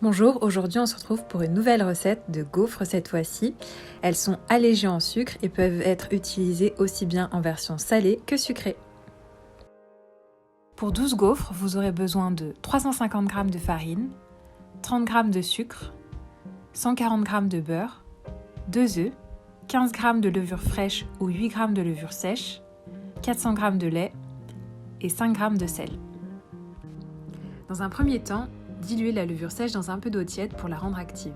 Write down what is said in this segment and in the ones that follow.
Bonjour, aujourd'hui on se retrouve pour une nouvelle recette de gaufres cette fois-ci. Elles sont allégées en sucre et peuvent être utilisées aussi bien en version salée que sucrée. Pour 12 gaufres, vous aurez besoin de 350 g de farine, 30 g de sucre, 140 g de beurre, 2 œufs, 15 g de levure fraîche ou 8 g de levure sèche, 400 g de lait et 5 g de sel. Dans un premier temps, diluez la levure sèche dans un peu d'eau tiède pour la rendre active.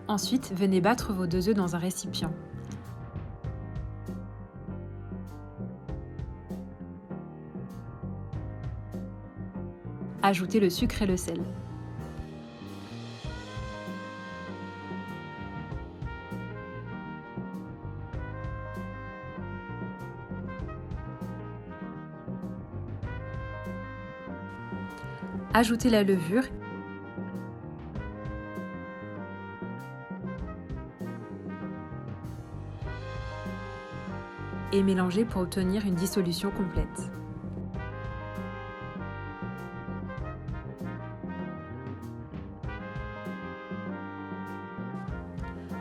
Ensuite, venez battre vos 2 œufs dans un récipient. Ajoutez le sucre et le sel. Ajoutez la levure et mélangez pour obtenir une dissolution complète.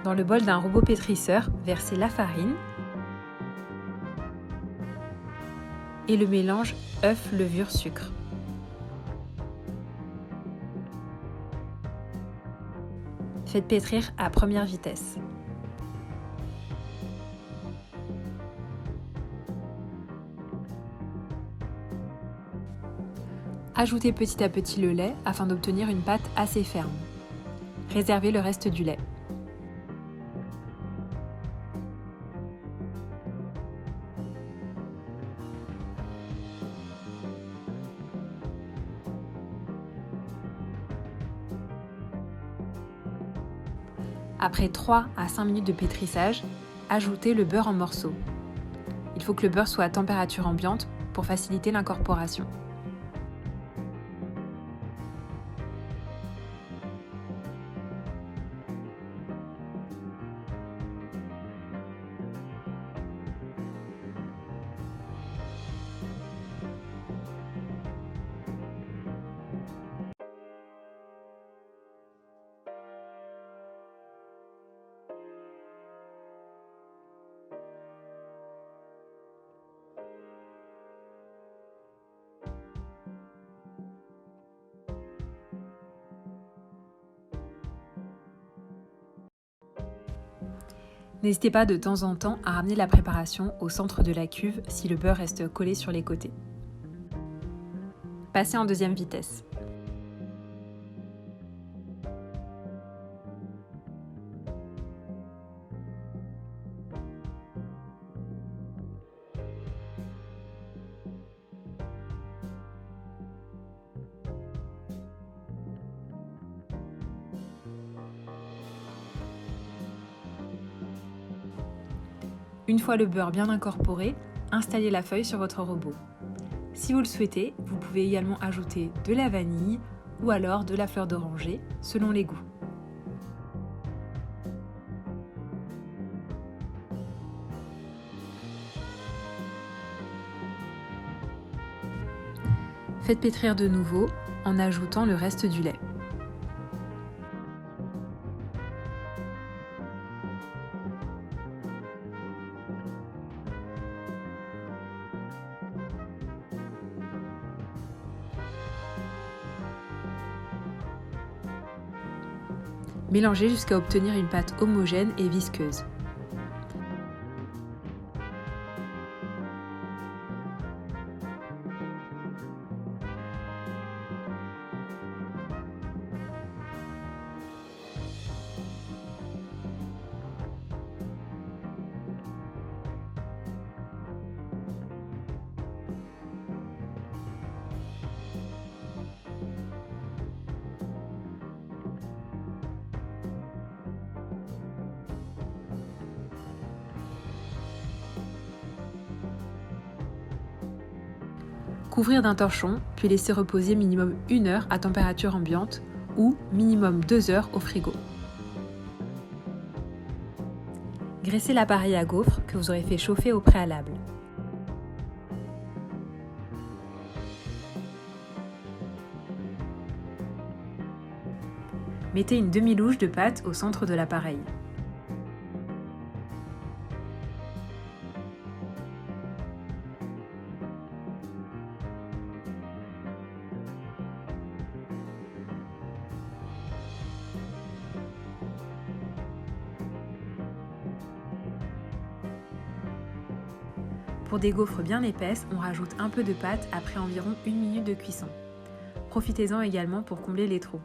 Dans le bol d'un robot pétrisseur, versez la farine et le mélange œuf, levure, sucre. Faites pétrir à première vitesse. Ajoutez petit à petit le lait afin d'obtenir une pâte assez ferme. Réservez le reste du lait. Après 3 à 5 minutes de pétrissage, ajoutez le beurre en morceaux. Il faut que le beurre soit à température ambiante pour faciliter l'incorporation. N'hésitez pas de temps en temps à ramener la préparation au centre de la cuve si le beurre reste collé sur les côtés. Passez en deuxième vitesse. Une fois le beurre bien incorporé, installez la feuille sur votre robot. Si vous le souhaitez, vous pouvez également ajouter de la vanille ou alors de la fleur d'oranger, selon les goûts. Faites pétrir de nouveau en ajoutant le reste du lait. Mélangez jusqu'à obtenir une pâte homogène et visqueuse. Couvrir d'un torchon, puis laisser reposer minimum 1 heure à température ambiante ou minimum 2 heures au frigo. Graissez l'appareil à gaufres que vous aurez fait chauffer au préalable. Mettez une demi-louche de pâte au centre de l'appareil. Pour des gaufres bien épaisses, on rajoute un peu de pâte après environ 1 minute de cuisson. Profitez-en également pour combler les trous.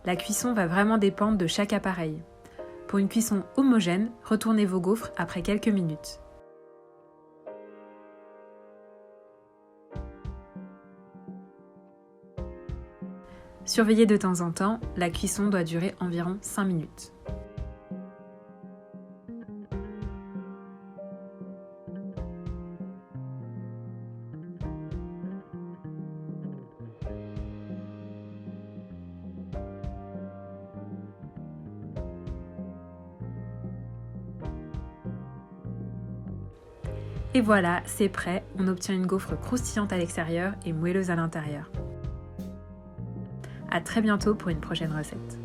La cuisson va vraiment dépendre de chaque appareil. Pour une cuisson homogène, retournez vos gaufres après quelques minutes. Surveillez de temps en temps, la cuisson doit durer environ 5 minutes. Et voilà, c'est prêt, on obtient une gaufre croustillante à l'extérieur et moelleuse à l'intérieur. À très bientôt pour une prochaine recette.